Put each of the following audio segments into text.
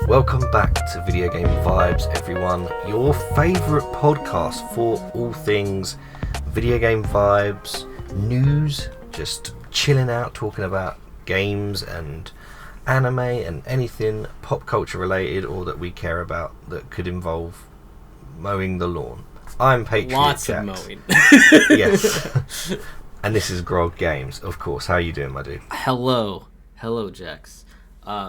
Welcome back to Video Game Vibes, everyone. Your favourite podcast for all things video game vibes, news, just chilling out, talking about games and anime and anything pop culture related or that we care about that could involve mowing the lawn. I'm PatriotJax. Lots of mowing. Yes. And this is Grog Games, of course. How are you doing, my dude? Hello, Jax.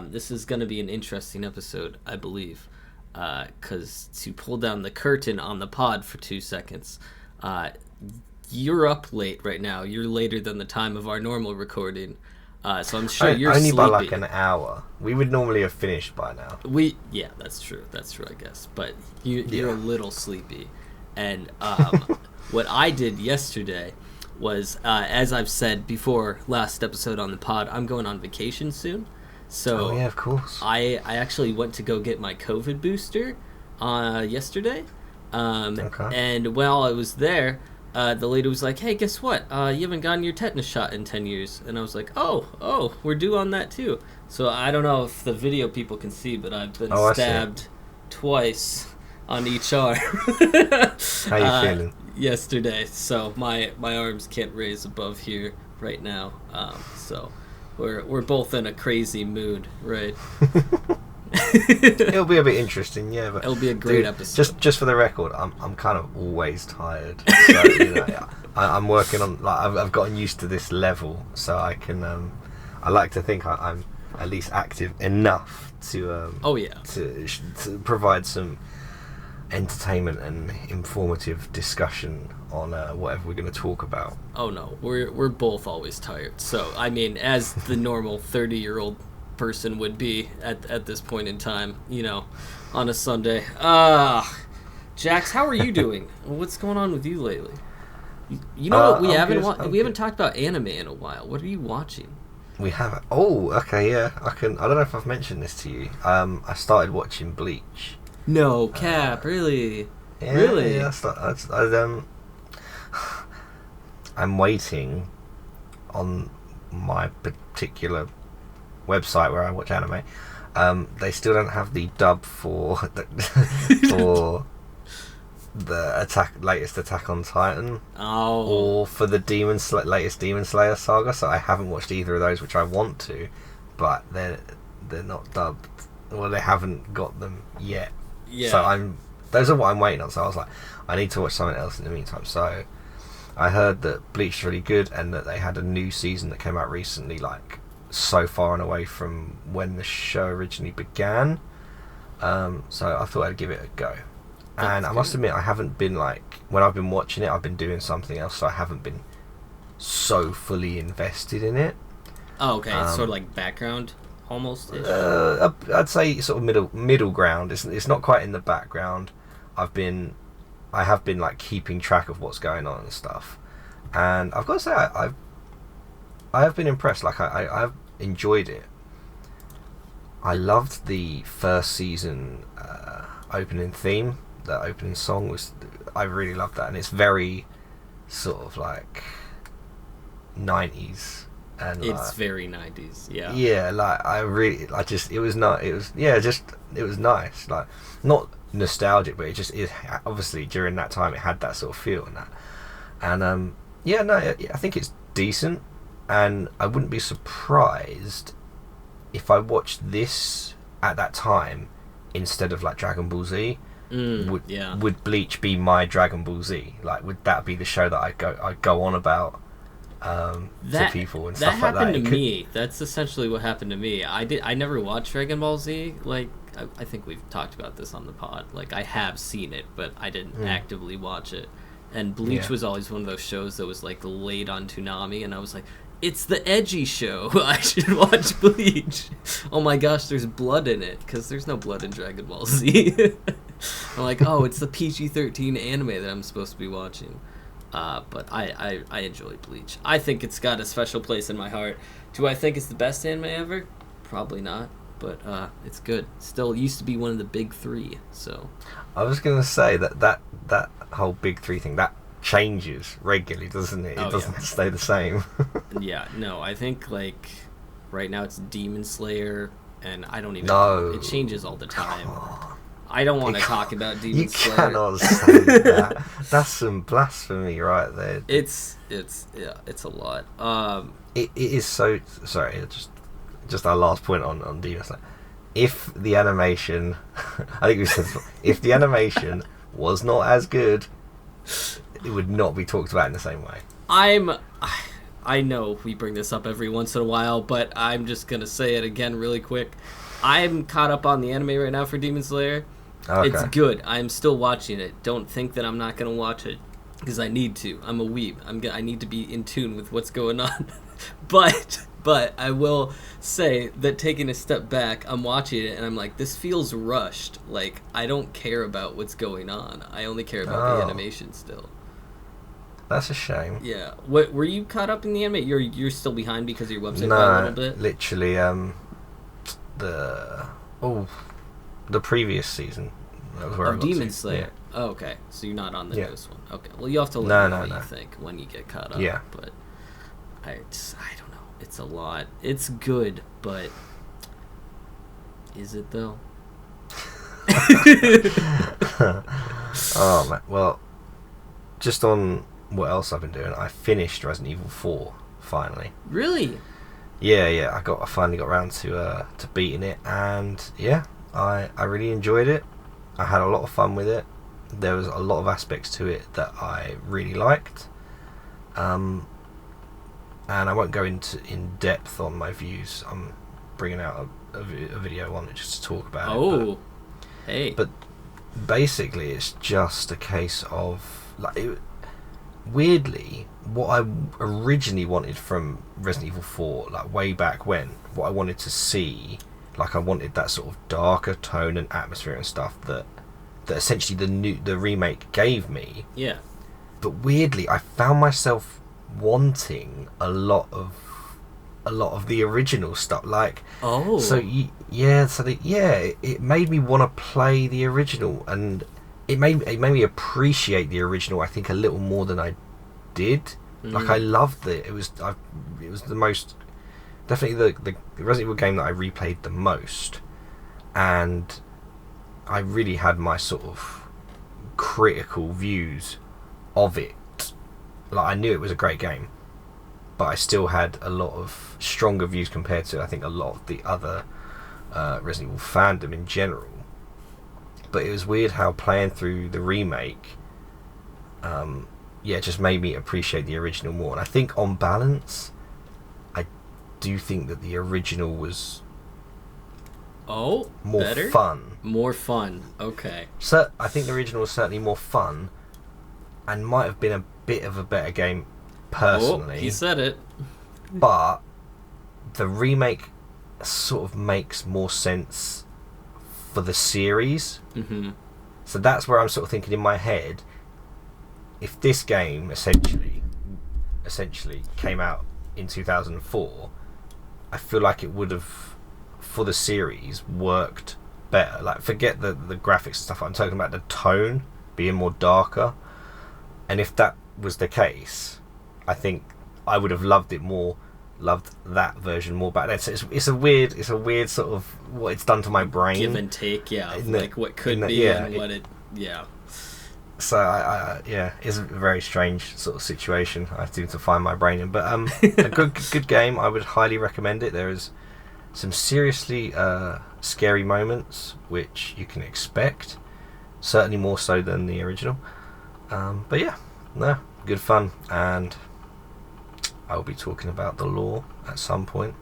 This is going to be an interesting episode, I believe, because to pull down the curtain on the pod for 2 seconds, you're up late right now. You're later than the time of our normal recording, so I'm sure you're only sleepy. by like an hour. We would normally have finished by now. Yeah, that's true, I guess, but you're a little sleepy. And what I did yesterday was, as I've said before last episode on the pod, I'm going on vacation soon. So yeah, of course. I actually went to go get my COVID booster yesterday. Okay. And while I was there, the lady was like, hey, guess what? You haven't gotten your tetanus shot in 10 years. And I was like, oh, we're due on that too. So I don't know if the video people can see, but I've been stabbed twice on each arm. How you feeling? Yesterday. So my arms can't raise above here right now. So we're both in a crazy mood, right? It'll be a bit interesting, yeah. But it'll be a great episode. Just for the record, I'm kind of always tired. So I'm working on I've gotten used to this level, so I can. I like to think I'm at least active enough to. To provide some entertainment and informative discussion on whatever we're going to talk about. Oh no, we're both always tired. So I mean, as the normal 30-year-old person would be at this point in time, on a Sunday. Jax, how are you doing? What's going on with you lately? You know what we haven't talked about anime in a while. What are you watching? We haven't. Oh, okay, yeah. I don't know if I've mentioned this to you. I started watching Bleach. No cap, really? Yeah, really? Yeah, I'm waiting on my particular website where I watch anime. They still don't have the dub for the latest Attack on Titan, or for the latest Demon Slayer saga. So I haven't watched either of those, which I want to, but they're not dubbed. Well, they haven't got them yet. Yeah. So those are what I'm waiting on. So I was like, I need to watch something else in the meantime. So I heard that Bleach is really good and that they had a new season that came out recently, like so far and away from when the show originally began. So I thought I'd give it a go. And I must admit, I haven't been when I've been watching it, I've been doing something else, so I haven't been so fully invested in it. Oh, okay. It's sort of like background. Almost. I'd say sort of middle ground. It's not quite in the background. I have been keeping track of what's going on and stuff, and I've got to say I have been impressed. I've enjoyed it. I loved the first season opening theme. The opening song I really loved that, and it's very sort of like 90s. And it's very 90s, yeah. Yeah, it was nice. Like, not nostalgic, but it obviously during that time it had that sort of feel and that. And I think it's decent, and I wouldn't be surprised if I watched this at that time instead of like Dragon Ball Z. Would Bleach be my Dragon Ball Z? Like, would that be the show that I go on about? To people and stuff like that. That happened to me. That's essentially what happened to me. I never watched Dragon Ball Z. Like, I think we've talked about this on the pod. Like, I have seen it, but I didn't actively watch it. And Bleach was always one of those shows that was like laid on Toonami, and I was like, it's the edgy show. I should watch Bleach. Oh my gosh, there's blood in it, because there's no blood in Dragon Ball Z. I'm like, oh, it's the PG-13 anime that I'm supposed to be watching. But I enjoy Bleach. I think it's got a special place in my heart. Do I think it's the best anime ever? Probably not, but it's good. Still used to be one of the big three, so. I was going to say that whole big three thing, that changes regularly, doesn't it? It doesn't stay the same. Yeah, no, I think, right now it's Demon Slayer, and I don't even No. know. It changes all the time. I don't want to talk about Demon Slayer. You cannot say that. That's some blasphemy right there. It's a lot. It is so... Sorry, just our last point on Demon Slayer. If the animation... I think we said... If the animation was not as good, it would not be talked about in the same way. I know we bring this up every once in a while, but I'm just going to say it again really quick. I'm caught up on the anime right now for Demon Slayer. Okay. It's good. I'm still watching it. Don't think that I'm not going to watch it, because I need to. I'm a weeb. I need to be in tune with what's going on. But I will say that taking a step back, I'm watching it, and I'm like, this feels rushed. Like, I don't care about what's going on. I only care about the animation still. That's a shame. Yeah. What were you caught up in the anime? You're still behind because of your website by a little bit? Literally, the previous season. That was where I got Demon to. Slayer. Yeah. Oh, okay. So you're not on the newest one. Okay. Well, you have to let me know what you think when you get caught up. Yeah. But I don't know. It's a lot. It's good, but is it though? Oh man. Well, just on what else I've been doing, I finished Resident Evil 4 finally. Really? Yeah. I finally got around to beating it, and yeah, I really enjoyed it. I had a lot of fun with it. There was a lot of aspects to it that I really liked. And I won't go in depth on my views. I'm bringing out a video on it just to talk about it. Hey. But basically, it's just a case of weirdly, what I originally wanted from Resident Evil 4, like way back when, what I wanted to see, like I wanted that sort of darker tone and atmosphere and stuff that essentially the remake gave me. Yeah. But weirdly, I found myself wanting a lot of the original stuff. Like, it made me want to play the original, and it made me appreciate the original, I think, a little more than I did. Like, I loved it. It was the most, definitely the Resident Evil game that I replayed the most, and I really had my sort of critical views of it. Like, I knew it was a great game, but I still had a lot of stronger views compared to, I think, a lot of the other Resident Evil fandom in general. But it was weird how playing through the remake, just made me appreciate the original more. And I think on balance, I do think that the original was more better? fun. More fun, okay. So I think the original was certainly more fun, and might have been a bit of a better game personally. He said it. But the remake sort of makes more sense for the series. Mm-hmm. So that's where I'm sort of thinking in my head, if this game essentially came out in 2004, I feel like it would have, for the series, worked better. Like, forget the graphics and stuff, I'm talking about the tone being more darker. And if that was the case, I think I would have loved that version more back then. So it's a weird sort of what it's done to my brain. Give and take, like what could be and what it. So it's a very strange sort of situation I seem to find my brain in. But a good game. I would highly recommend it. There is some seriously scary moments which you can expect, certainly more so than the original. But yeah, no, good fun, and I'll be talking about the lore at some point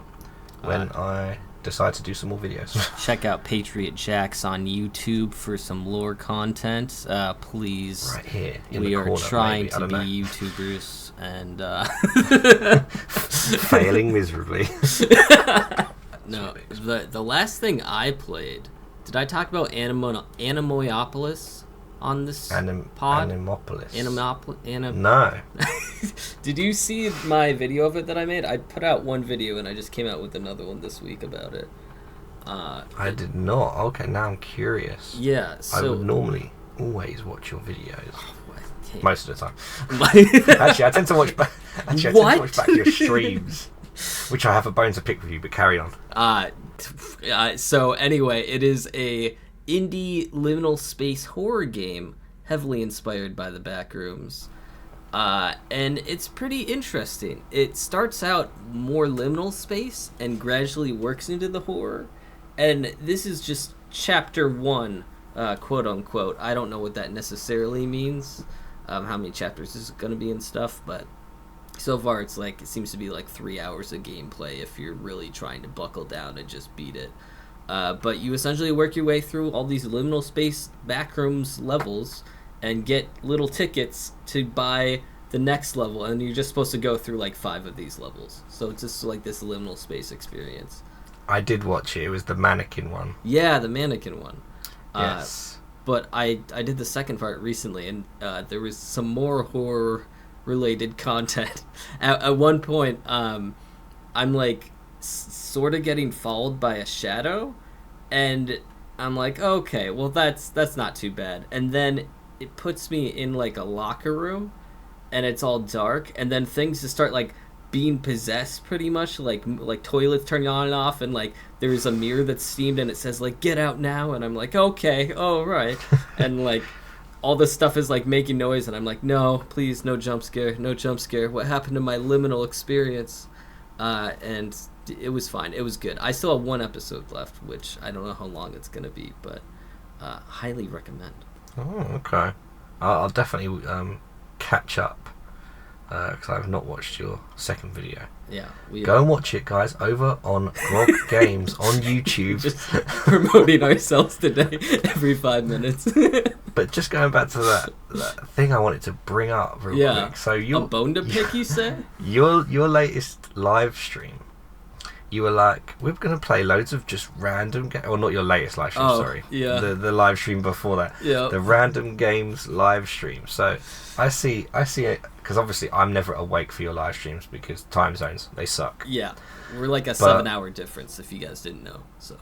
when I decide to do some more videos. Check out PatriotJax on YouTube for some lore content. Please. Right here. We are trying to be YouTubers and failing miserably. No, the last thing I played. Did I talk about Anemoiapolis on this pod? Anemoiapolis. No. Did you see my video of it that I made? I put out one video and I just came out with another one this week about it. I did not. Okay, now I'm curious. Yeah, so... I would normally always watch your videos. Most of the time. Actually, I tend to watch back your streams. Which I have a bone to pick with you, but carry on. So anyway, it is a indie liminal space horror game heavily inspired by the Backrooms. And it's pretty interesting. It starts out more liminal space and gradually works into the horror. And this is just chapter 1, quote unquote. I don't know what that necessarily means, how many chapters is going to be and stuff, but so far it seems to be like 3 hours of gameplay if you're really trying to buckle down and just beat it. But you essentially work your way through all these liminal space backrooms levels and get little tickets to buy the next level, and you're just supposed to go through like 5 of these levels. So it's just like this liminal space experience. I did watch it. It was the mannequin one. Yeah, the mannequin one. Yes. But I did the second part recently, and there was some more horror-related content. At one point, I'm like sort of getting followed by a shadow, and I'm like, okay, well that's not too bad. And then it puts me in like a locker room, and it's all dark, and then things just start like being possessed pretty much, like toilets turning on and off, and like there's a mirror that's steamed and it says like get out now, and I'm like, okay, oh right. And like all this stuff is like making noise, and I'm like, no, please, no jump scare, what happened to my liminal experience? And it was fine, it was good. I still have 1 episode left, which I don't know how long it's gonna be, but highly recommend. Oh, okay. I'll definitely catch up, because I have not watched your second video. Yeah, go and watch it, guys, over on Grog Games on YouTube. Just promoting ourselves today every 5 minutes. But just going back to that thing I wanted to bring up real quick. So a bone to pick, you say? Your latest live stream, you were like, we're going to play loads of just random games. Well, not your latest live stream, sorry. Yeah. The live stream before that. Yeah. The random games live stream. So I see it, because obviously I'm never awake for your live streams because time zones, they suck. Yeah. We're like a 7-hour difference, if you guys didn't know. So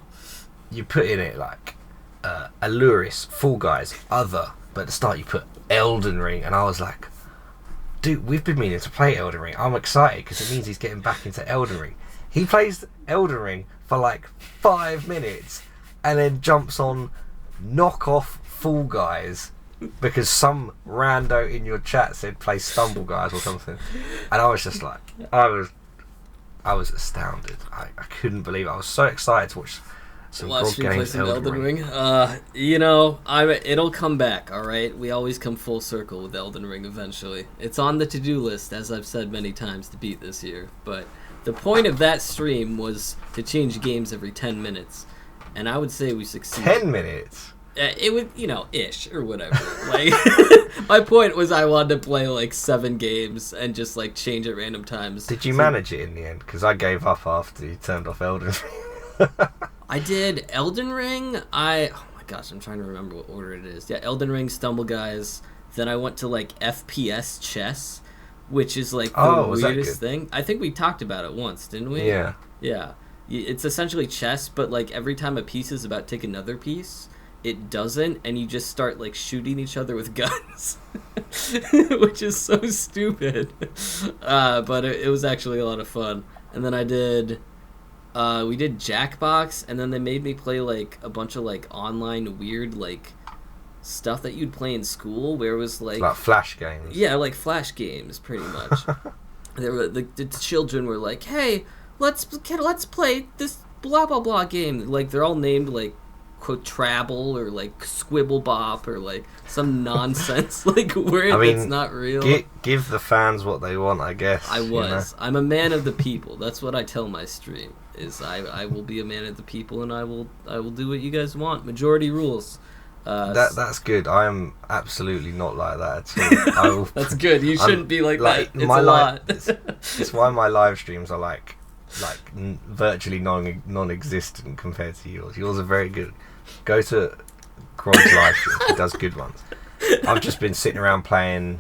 you put in it like Alluris, Fall Guys, Other, but at the start you put Elden Ring, and I was like, dude, we've been meaning to play Elden Ring. I'm excited because it means he's getting back into Elden Ring. He plays Elden Ring for like 5 minutes and then jumps on knockoff Fall Guys because some rando in your chat said play Stumble Guys or something. And I was just like, I was astounded. I couldn't believe it. I was so excited to watch some Grog Games Elden Ring. It'll come back, alright? We always come full circle with Elden Ring eventually. It's on the to-do list, as I've said many times, to beat this year, but the point of that stream was to change games every 10 minutes, and I would say we succeeded. 10 minutes? It would, ish, or whatever. Like, my point was I wanted to play, like, 7 games and just, like, change at random times. Did you manage it in the end? Because I gave up after you turned off Elden Ring. I did Elden Ring. Oh my gosh, I'm trying to remember what order it is. Yeah, Elden Ring, Stumble Guys. Then I went to, like, FPS chess, which is like the weirdest thing. I think we talked about it once, didn't we? Yeah. Yeah. It's essentially chess, but like every time a piece is about to take another piece, it doesn't, and you just start like shooting each other with guns, which is so stupid. But it was actually a lot of fun. And then we did Jackbox, and then they made me play like a bunch of like online weird like stuff that you'd play in school, where it was like flash games. Yeah, like flash games, pretty much. There were the children were like, "Hey, let's play this blah blah blah game." Like they're all named like Quatrabble or like Squibble Bop or like some nonsense like word that's not real. Give the fans what they want, I guess. I'm a man of the people. That's what I tell my stream. Is I will be a man of the people, and I will do what you guys want. Majority rules. That's good. I am absolutely not like that at all. That's good. You shouldn't be like that. It's a lot. It's why my live streams are like virtually non-existent compared to yours. Yours are very good. Go to Grog's live stream. He does good ones. I've just been sitting around playing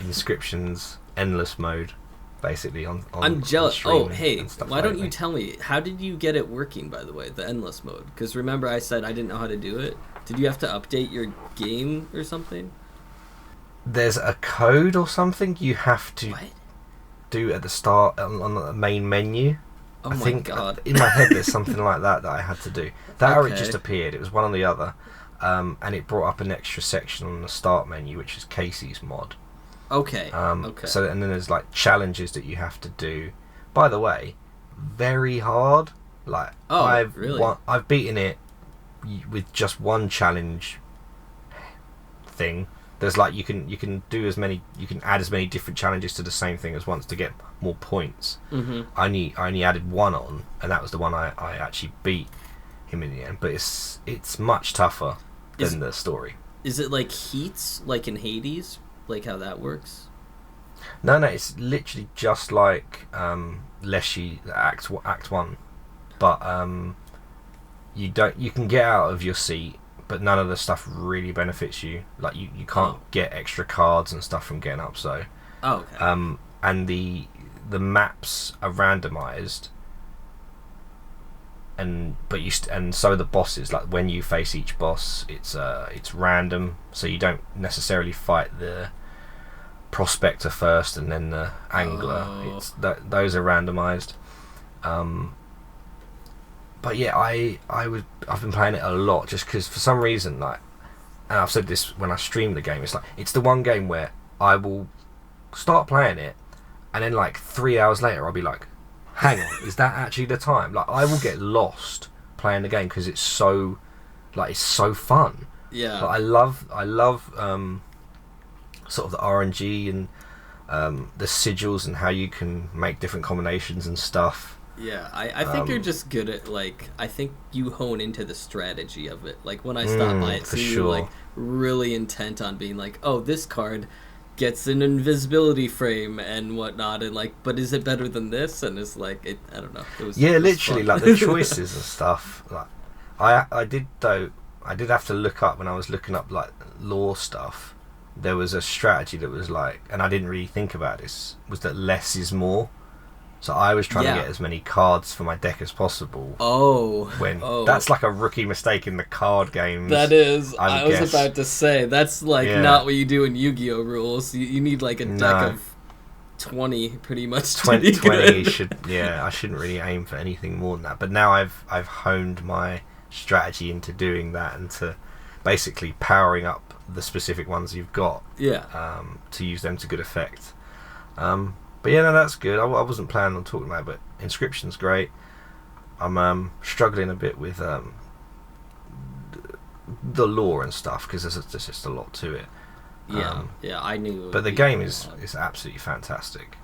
Inscriptions Endless Mode, basically on I'm jealous. On hey, why don't you tell me, how did you get it working, by the way, the Endless Mode? Because remember I said I didn't know how to do it? Did you have to update your game or something? There's a code or something you have to... What? do at the start on the main menu. Oh I my think god. in my head there's something like that I had to do. That or it Okay. just appeared. It was one or the other. And it brought up an extra section on the start menu, which is Casey's mod. Okay. Okay. So and then there's like challenges that you have to do. By the way, very hard. Like really? I've beaten it with just one challenge thing. There's like you can add as many different challenges to the same thing as once to get more points. Mm-hmm. I only added one on, and that was the one I actually beat him in the end. But it's much tougher than the story. Is it like heats, like in Hades, like how that works? No, it's literally just like Leshy Act 1, but you can get out of your seat, but none of the stuff really benefits you. Like you can't get extra cards and stuff from getting up. So okay. And the maps are randomized, and so are the bosses. Like when you face each boss, it's random, so you don't necessarily fight the prospector first and then the angler. Those are randomized. But yeah, I've been playing it a lot just because for some reason, like, and I've said this when I stream the game, it's the one game where I will start playing it, and then like 3 hours later I'll be like, hang on, is that actually the time? Like I will get lost playing the game because it's so fun. Yeah. But I love sort of the RNG and the sigils and how you can make different combinations and stuff. Yeah, I think you're just good at, like, I think you hone into the strategy of it. Like, when I stop by, it seems you're, like, really intent on being like, oh, this card gets an invisibility frame and whatnot, and, like, but is it better than this? And it's like, I don't know. It was literally, fun. like, the choices and stuff. Like, I did have to look up, when I was looking up, like, lore stuff, there was a strategy that was like, and I didn't really think about this, was that less is more. So I was trying to get as many cards for my deck as possible. That's like a rookie mistake in the card games. That is. I was about to say, that's like not what you do in Yu-Gi-Oh! Rules. You need like a deck of 20 pretty much to be good. I shouldn't really aim for anything more than that. But now I've honed my strategy into doing that and to basically powering up the specific ones you've got. To use them to good effect. But yeah, no, that's good. I wasn't planning on talking about it, but Inscription's great. I'm struggling a bit with the lore and stuff because there's just a lot to it. I knew. But the game is absolutely fantastic.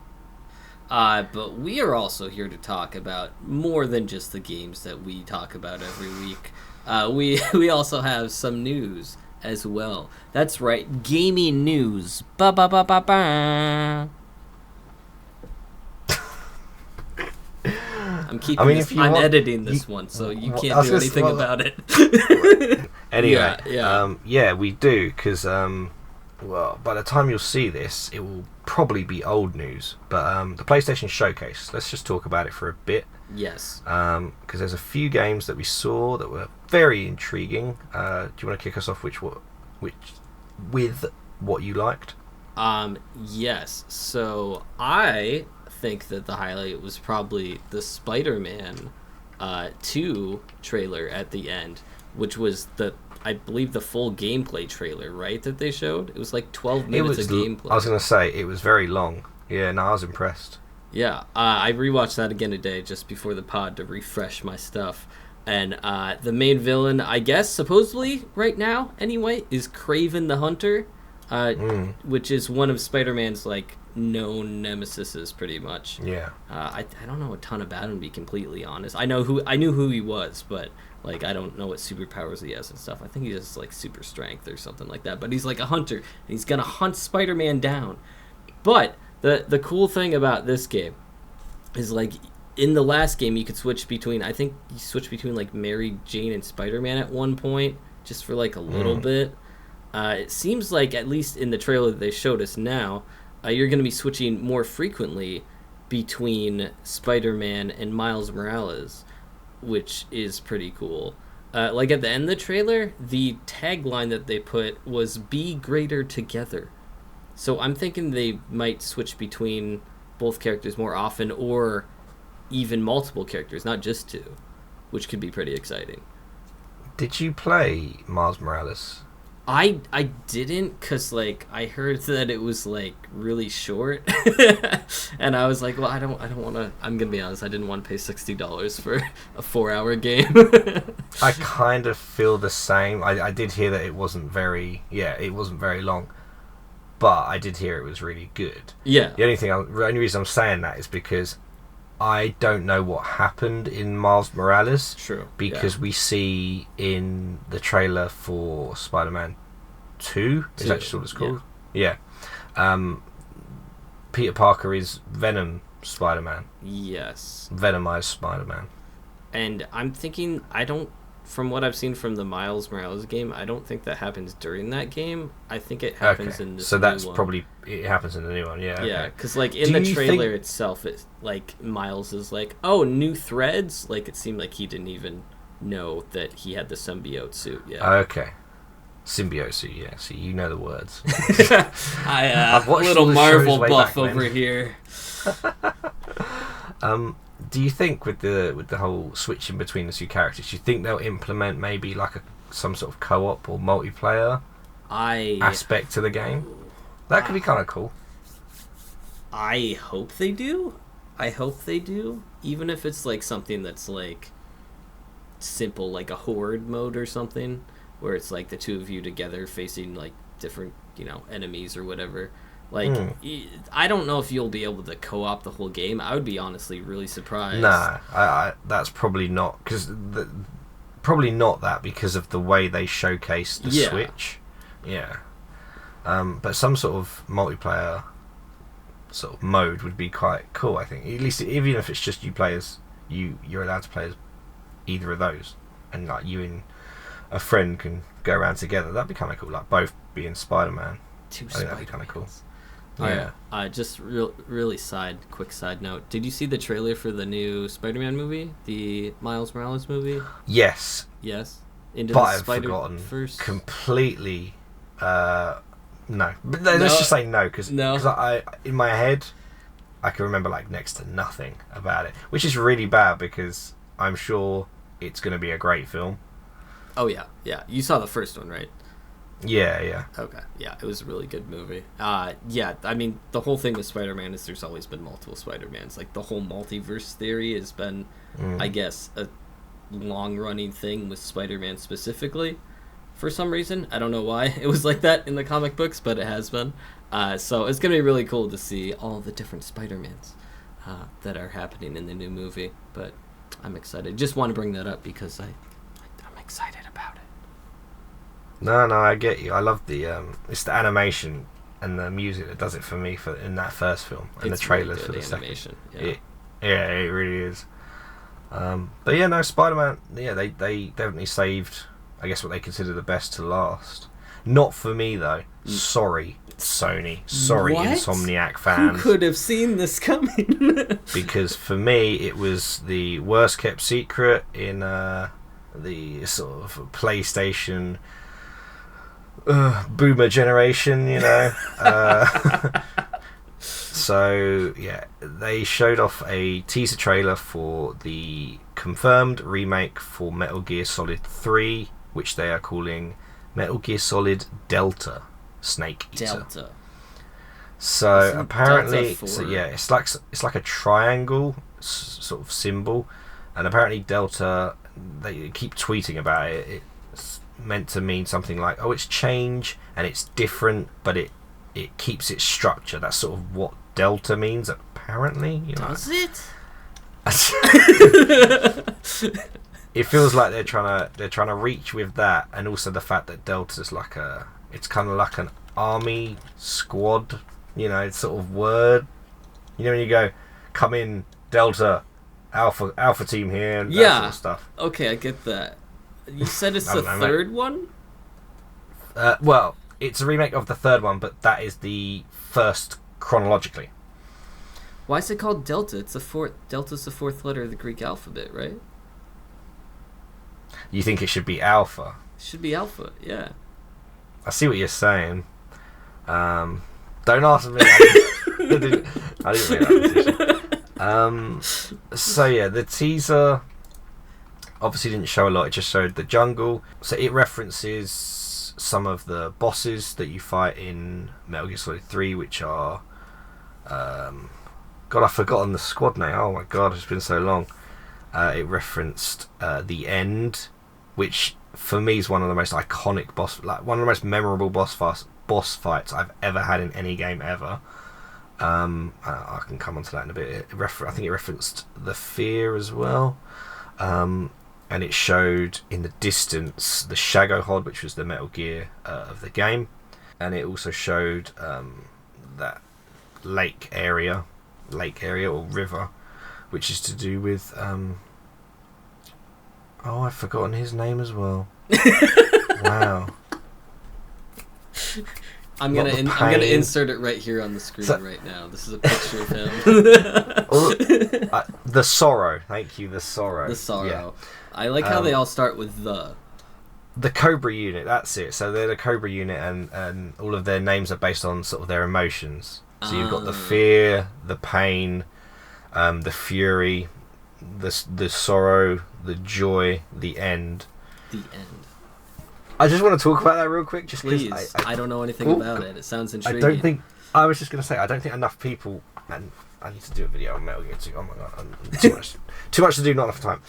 But we are also here to talk about more than just the games that we talk about every week. We also have some news as well. That's right, gaming news. Ba ba ba ba ba. I'm editing this one, so you can't do anything about it. Anyway, we do, because, by the time you'll see this, it will probably be old news. But the PlayStation Showcase, let's just talk about it for a bit. Yes. Because there's a few games that we saw that were very intriguing. Do you want to kick us off with what you liked? Yes. So I think that the highlight was probably the Spiderman 2 trailer at the end, which was I believe the full gameplay trailer, right, that they showed? It was like 12 minutes of gameplay. I was going to say, it was very long. Yeah, no, I was impressed. Yeah, I rewatched that again today just before the pod to refresh my stuff. And the main villain, I guess, supposedly, right now, anyway, is Kraven the Hunter, which is one of Spider-Man's, like, known nemesises, pretty much. Yeah. I don't know a ton about him, to be completely honest. I knew who he was, but like I don't know what superpowers he has and stuff. I think he has like super strength or something like that. But he's like a hunter, and he's gonna hunt Spider-Man down. But the cool thing about this game is, like, in the last game you could switch between, I think you switch between like Mary Jane and Spider-Man at one point, just for like a little bit. It seems like, at least in the trailer that they showed us now, you're going to be switching more frequently between Spider-Man and Miles Morales, which is pretty cool. Like, at the end of the trailer, the tagline that they put was "Be greater together." So I'm thinking they might switch between both characters more often, or even multiple characters, not just two, which could be pretty exciting. Did you play Miles Morales? I didn't, because like I heard that it was like really short, and I was like, well, I don't want to. I'm gonna be honest, I didn't want to pay $60 for a 4-hour game. I kind of feel the same. I did hear that it wasn't very long, but I did hear it was really good. Yeah. The only reason I'm saying that is because I don't know what happened in Miles Morales. True. Because we see in the trailer for Spider-Man 2, is that just what it's called? Yeah. Peter Parker is Venom Spider-Man. Yes. Venomized Spider-Man. And I'm thinking, from what I've seen from the Miles Morales game, I don't think that happens during that game. I think it happens in this new one. So that's probably, it happens in the new one, yeah. Okay. Yeah, because like in the trailer itself, it's like Miles is like, oh, new threads? Like it seemed like he didn't even know that he had the symbiote suit yet. Okay. Symbiote suit, yeah. See, you know the words. I've watched little Marvel buff over here. Do you think with the whole switching between the two characters, do you think they'll implement maybe like some sort of co-op or multiplayer aspect to the game? That could be kind of cool. I hope they do. Even if it's like something that's like simple, like a horde mode or something, where it's like the two of you together facing like different, enemies or whatever. Like, I don't know if you'll be able to co-op the whole game. I would be honestly really surprised. Nah, that's probably not, because because of the way they showcase the Switch. Yeah. But some sort of multiplayer sort of mode would be quite cool, I think. At least even if it's just you players, you're allowed to play as either of those, and like you and a friend can go around together. That'd be kind of cool. Like both being Spider-Man. I think that'd be kind of cool. Yeah. Just really quick side note. Did you see the trailer for the new Spider-Man movie, the Miles Morales movie? Yes. Into but the I've forgotten completely. No, but let's just say no, because I in my head I can remember like next to nothing about it, which is really bad because I'm sure it's going to be a great film. Oh yeah. You saw the first one, right? Yeah. Okay, yeah, it was a really good movie. Yeah, I mean, the whole thing with Spider-Man is there's always been multiple Spider-Mans. Like, the whole multiverse theory has been, I guess, a long-running thing with Spider-Man specifically. For some reason, I don't know why it was like that in the comic books, but it has been. So it's going to be really cool to see all the different Spider-Mans that are happening in the new movie. But I'm excited. Just want to bring that up because I'm excited about it. No, I get you. I love it's the animation and the music that does it for me in that first film, and it's the trailers really for the animation, second. Yeah, it really is. But yeah, no, Spider-Man. Yeah, they definitely saved, I guess, what they consider the best to last. Not for me though. Sorry, Sony. Sorry, what? Insomniac fans. Who could have seen this coming? Because for me, it was the worst kept secret in the sort of PlayStation. Boomer generation, So yeah, they showed off a teaser trailer for the confirmed remake for Metal Gear Solid 3, which they are calling Metal Gear Solid Delta Snake Eater. So isn't apparently, it's like a triangle sort of symbol, and apparently Delta, they keep tweeting about it. It's meant to mean something like, it's change and it's different, but it keeps its structure. That's sort of what Delta means, apparently. Does it? It feels like they're trying to reach with that, and also the fact that Delta's it's kind of like an army squad, sort of word. When you go, come in, Delta, Alpha team here, and that sort of stuff. Okay, I get that. You said it's the third one? Well, it's a remake of the third one, but that is the first chronologically. Why is it called Delta? Delta's the fourth letter of the Greek alphabet, right? You think it should be Alpha? It should be Alpha, yeah. I see what you're saying. Don't ask me. I didn't make that decision. So yeah, the teaser obviously didn't show a lot. It just showed the jungle. So it references some of the bosses that you fight in Metal Gear Solid 3, which are God, I've forgotten the squad name. Oh my god, it's been so long. It referenced The End, which for me is one of the most iconic one of the most memorable boss fights I've ever had in any game ever. I can come on to that in a bit. I think it referenced The Fear as well. And it showed in the distance the Shagohod, which was the Metal Gear of the game. And it also showed that lake area or river, which is to do with I've forgotten his name as well. Wow. I'm gonna insert it right here on the screen right now. This is a picture of him. The Sorrow. Thank you, the Sorrow. The Sorrow. Yeah. I like how they all start with the Cobra unit. That's it. So they're the Cobra unit, and all of their names are based on sort of their emotions. So you've got the fear, the pain, the fury, the sorrow, the joy, the end. The end. I just want to talk about that real quick, just because I don't know anything about it. It sounds intriguing. I was just going to say, I don't think enough people, and I need to do a video on Metal Gear 2. Oh my god, too much to do, not enough time.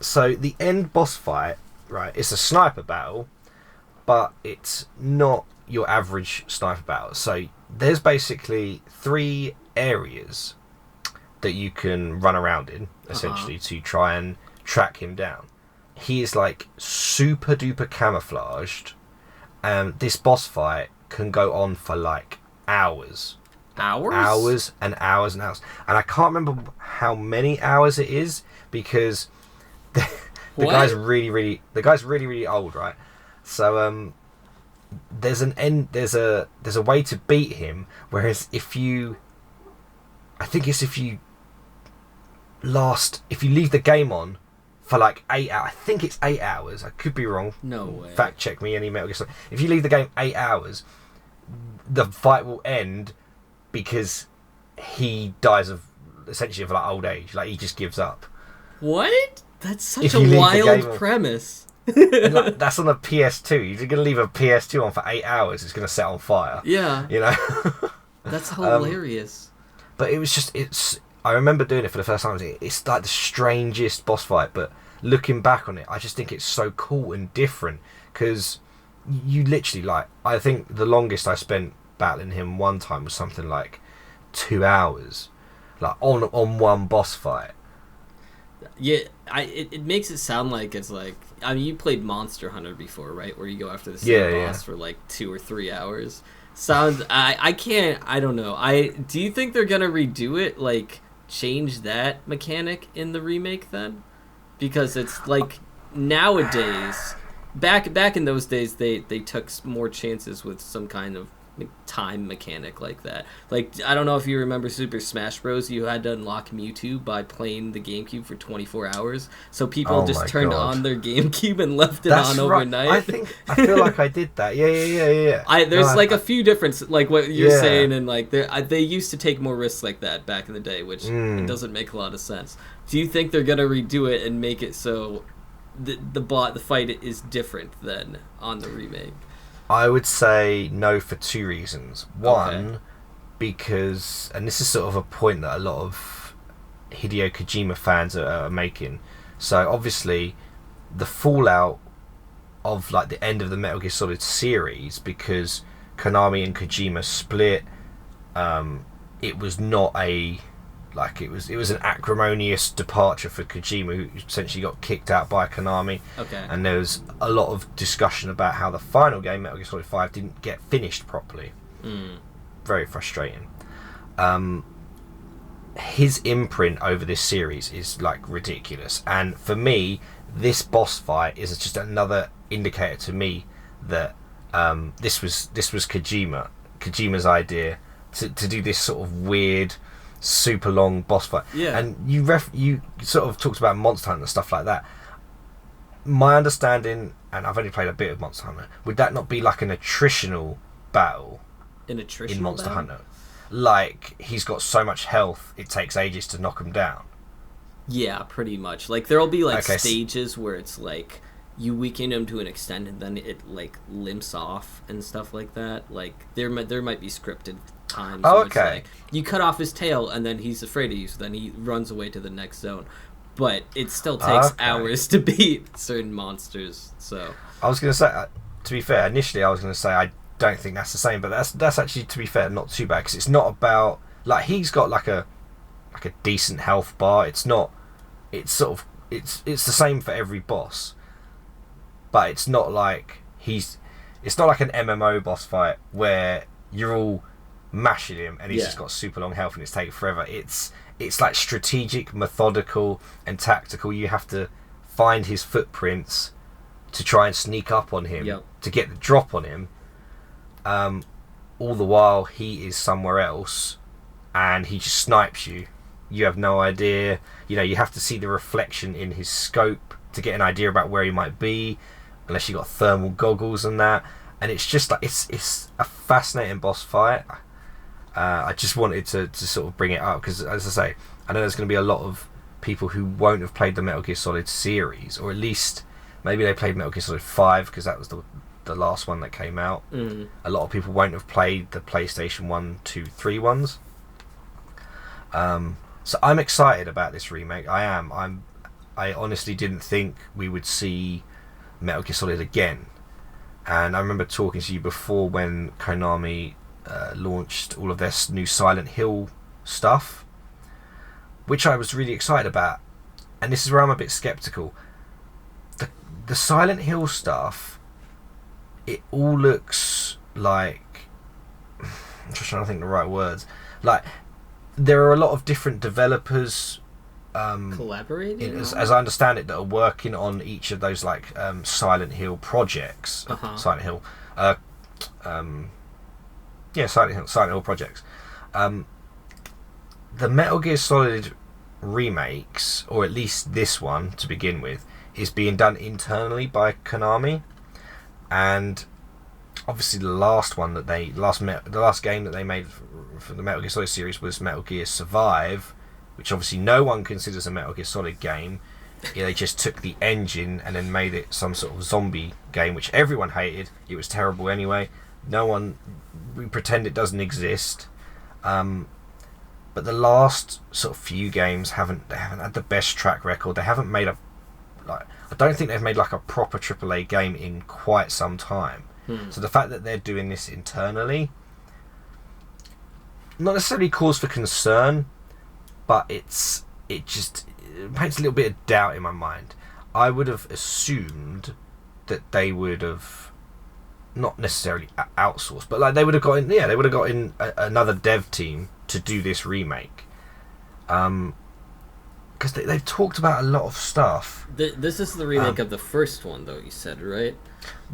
So the end boss fight, right? It's a sniper battle, but it's not your average sniper battle. So there's basically 3 areas that you can run around in, essentially, to try and track him down. He is like super duper camouflaged, and this boss fight can go on for like hours. Hours and hours and hours. And I can't remember how many hours it is, because the guy's really old, right? So there's a way to beat him, whereas if you leave the game on for like 8 hours, I think it's 8 hours, I could be wrong, no way, fact check me, any Metal Gear Solid. If you leave the game 8 hours, the fight will end because he dies of like old age, like he just gives up. What? That's such a wild premise. And like, that's on a PS2. You're gonna leave a PS2 on for 8 hours, it's gonna set on fire. Yeah, you know. That's hilarious. But I remember doing it for the first time. It's like the strangest boss fight, but looking back on it, I just think it's so cool and different, because you literally, like, I think the longest I spent battling him one time was something like 2 hours, like on one boss fight. Yeah, it makes it sound like it's like, I mean, you played Monster Hunter before, right? Where you go after the same boss for like 2 or 3 hours. Sounds, I don't know. Do you think they're gonna redo it, like change that mechanic in the remake then? Because it's like nowadays, back in those days, they took more chances with some kind of time mechanic like that. Like, I don't know if you remember Super Smash Bros. You had to unlock Mewtwo by playing the GameCube for 24 hours. So people just turned on their GameCube and left it on overnight. I feel like I did that. Yeah. There's a few differences, like what you're saying, and like they used to take more risks like that back in the day, which it doesn't make a lot of sense. Do you think they're gonna redo it and make it so the fight is different than on the remake? I would say no for 2 reasons. One, because, and this is sort of a point that a lot of Hideo Kojima fans are making. So obviously, the fallout of like the end of the Metal Gear Solid series, because Konami and Kojima split, it was not it was an acrimonious departure for Kojima, who essentially got kicked out by Konami. Okay. And there was a lot of discussion about how the final game, Metal Gear Solid 5, didn't get finished properly. Very frustrating. His imprint over this series is like ridiculous, and for me, this boss fight is just another indicator to me that this was Kojima's idea to do this sort of weird, super long boss fight. Yeah. And you sort of talked about Monster Hunter and stuff like that. My understanding, and I've only played a bit of Monster Hunter, would that not be like an attritional battle in Monster Hunter? like he's got so much health it takes ages to knock him down. Yeah, pretty much. Like there'll be like Okay, stages where it's like you weaken him to an extent and then it like limps off and stuff like that. Like there might be scripted times where it's like you cut off his tail and then he's afraid of you, so then he runs away to the next zone. But it still takes hours to beat certain monsters. So I was going to say, to be fair, initially I was going to say I don't think that's the same, but that's actually, to be fair, not too bad, because it's not about, like, he's got like a decent health bar. It's not, it's sort of, it's the same for every boss, but it's not like it's not like an MMO boss fight where you're all mashing him and he's just got super long health and it's taking forever. It's like strategic, methodical and tactical. You have to find his footprints to try and sneak up on him to get the drop on him. All the while he is somewhere else and he just snipes you. You have no idea. You know, you have to see the reflection in his scope to get an idea about where he might be, unless you got thermal goggles and that. And it's just like it's a fascinating boss fight. I just wanted to sort of bring it up because, as I say, I know there's going to be a lot of people who won't have played the Metal Gear Solid series, or at least maybe they played Metal Gear Solid 5 because that was the last one that came out. A lot of people won't have played the PlayStation 1, 2, 3 ones. So I'm excited about this remake. I am. I honestly didn't think we would see Metal Gear Solid again. And I remember talking to you before when Konami launched all of their new Silent Hill stuff, which I was really excited about. And this is where I'm a bit skeptical. The Silent Hill stuff, it all looks like, I'm just trying to think the right words, like there are a lot of different developers collaborating, as I understand it, that are working on each of those like Silent Hill projects. Silent Hill Silent Hill projects. The Metal Gear Solid remakes, or at least this one to begin with, is being done internally by Konami. And obviously the last game that they made for the Metal Gear Solid series was Metal Gear Survive, which obviously no one considers a Metal Gear Solid game. They just took the engine and then made it some sort of zombie game, which everyone hated. It was terrible anyway. We pretend it doesn't exist. But the last sort of few games haven't had the best track record. They haven't made I don't think they've made like a proper AAA game in quite some time. So the fact that they're doing this internally, not necessarily cause for concern, but it paints a little bit of doubt in my mind. I would have assumed that they would have not necessarily outsourced, but like they would have got in another dev team to do this remake. Because they've talked about a lot of stuff. This is the remake of the first one, though, you said, right?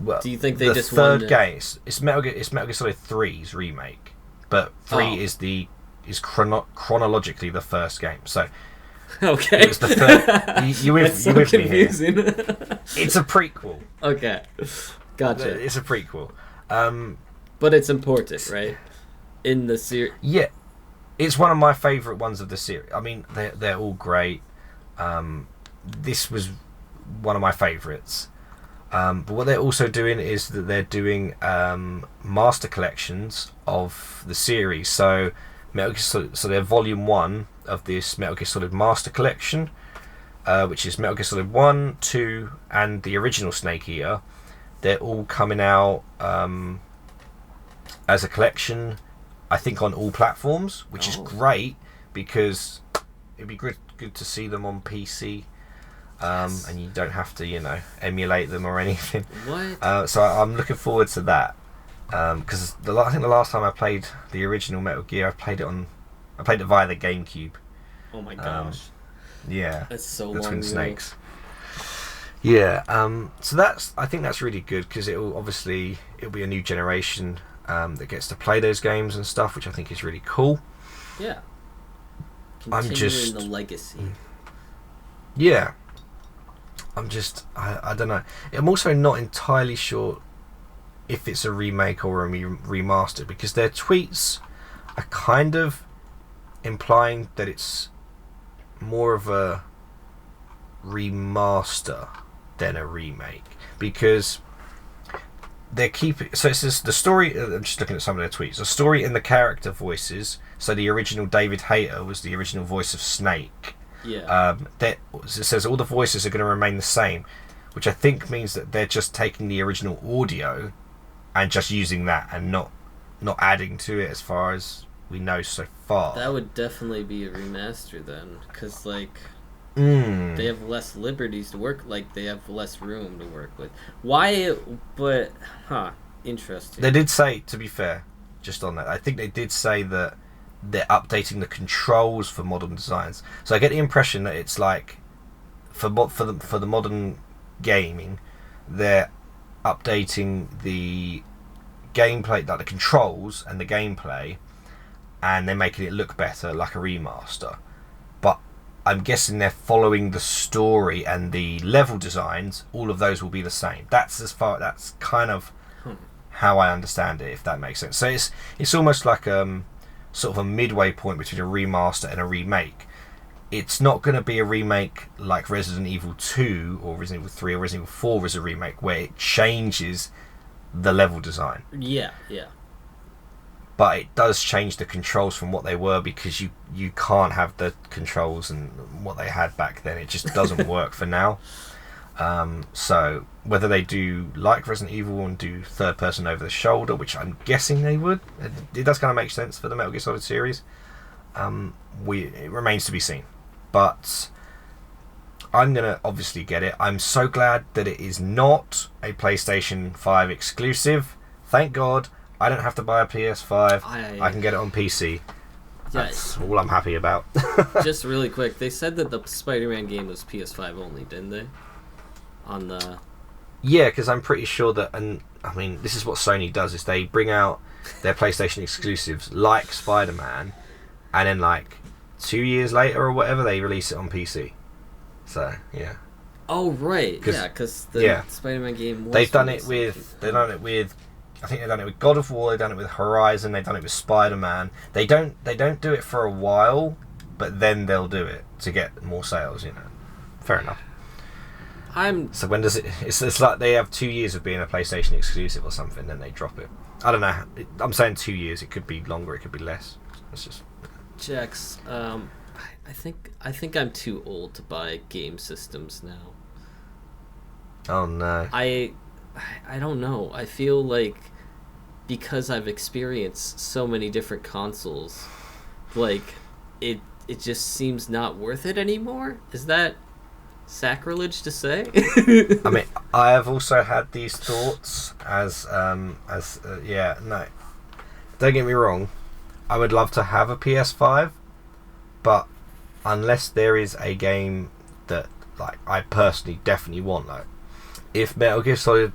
Well, do you think they just third game? It's Metal Gear Solid 3's remake, but 3 is chronologically the first game. So okay, it was the third. You with confusing. Me here? It's a prequel. Okay, gotcha. It's a prequel. But it's important, right? In the series. Yeah. It's one of my favourite ones of the series. I mean, they're all great. This was one of my favourites. But what they're also doing is that they're doing master collections of the series. So they're Volume 1 of this Metal Gear Solid Master Collection, which is Metal Gear Solid 1, 2, and the original Snake Eater. They're all coming out as a collection, I think, on all platforms, which is great because it'd be good to see them on PC, and you don't have to, emulate them or anything. What? So I'm looking forward to that because I think the last time I played the original Metal Gear, I played it via the GameCube. Oh my gosh! Yeah, that's so the long Twin ago. Snakes. Yeah, so I think that's really good because it'll be a new generation that gets to play those games and stuff, which I think is really cool. Yeah. Continuing the legacy. Yeah. I don't know. I'm also not entirely sure if it's a remake or a remaster, because their tweets are kind of implying that it's more of a remaster than a remake, because they're keeping, so it's just the story. I'm just looking at some of their tweets. The story and the character voices. So the original David Hayter was the original voice of Snake. Yeah. It says all the voices are going to remain the same, which I think means that they're just taking the original audio and just using that and not adding to it, as far as we know so far. That would definitely be a remaster then, because like they have less liberties to work. Like they have less room to work with. Why? But interesting. They did say, to be fair, just on that, I think they did say that they're updating the controls for modern designs. So I get the impression that it's like for the modern gaming, they're updating the gameplay, like the controls and the gameplay, and they're making it look better, like a remaster. But I'm guessing they're following the story and the level designs. All of those will be the same. That's kind of how I understand it, if that makes sense. So it's almost like sort of a midway point between a remaster and a remake. It's not going to be a remake like Resident Evil 2 or Resident Evil 3 or Resident Evil 4 was a remake, where it changes the level design. Yeah. But it does change the controls from what they were, because you can't have the controls and what they had back then. It just doesn't work for now. So whether they do like Resident Evil and do third person over the shoulder, which I'm guessing they would, it does kind of make sense for the Metal Gear Solid series. It remains to be seen. But I'm gonna obviously get it. I'm so glad that it is not a PlayStation 5 exclusive. Thank God I don't have to buy a PS5. I can get it on PC. That's all I'm happy about. Just really quick, they said that the Spider-Man game was PS5 only, didn't they? On the... Yeah, because I'm pretty sure that, and I mean, this is what Sony does, is they bring out their PlayStation exclusives like Spider-Man, and then like 2 years later or whatever, they release it on PC. So, yeah. Oh, right. Yeah, because the Spider-Man game was... They've done it with... I think they've done it with God of War, they've done it with Horizon, they've done it with Spider-Man. They don't do it for a while, but then they'll do it to get more sales, you know. Fair enough. So when does it... It's like they have 2 years of being a PlayStation exclusive or something, then they drop it. I don't know. I'm saying 2 years. It could be longer, it could be less. It's just... Jax, I think I'm too old to buy game systems now. Oh, no. I don't know. I feel like because I've experienced so many different consoles, like it just seems not worth it anymore. Is that sacrilege to say? I mean, I have also had these thoughts no. Don't get me wrong. I would love to have a PS5, but unless there is a game that like I personally definitely want, like if Metal Gear Solid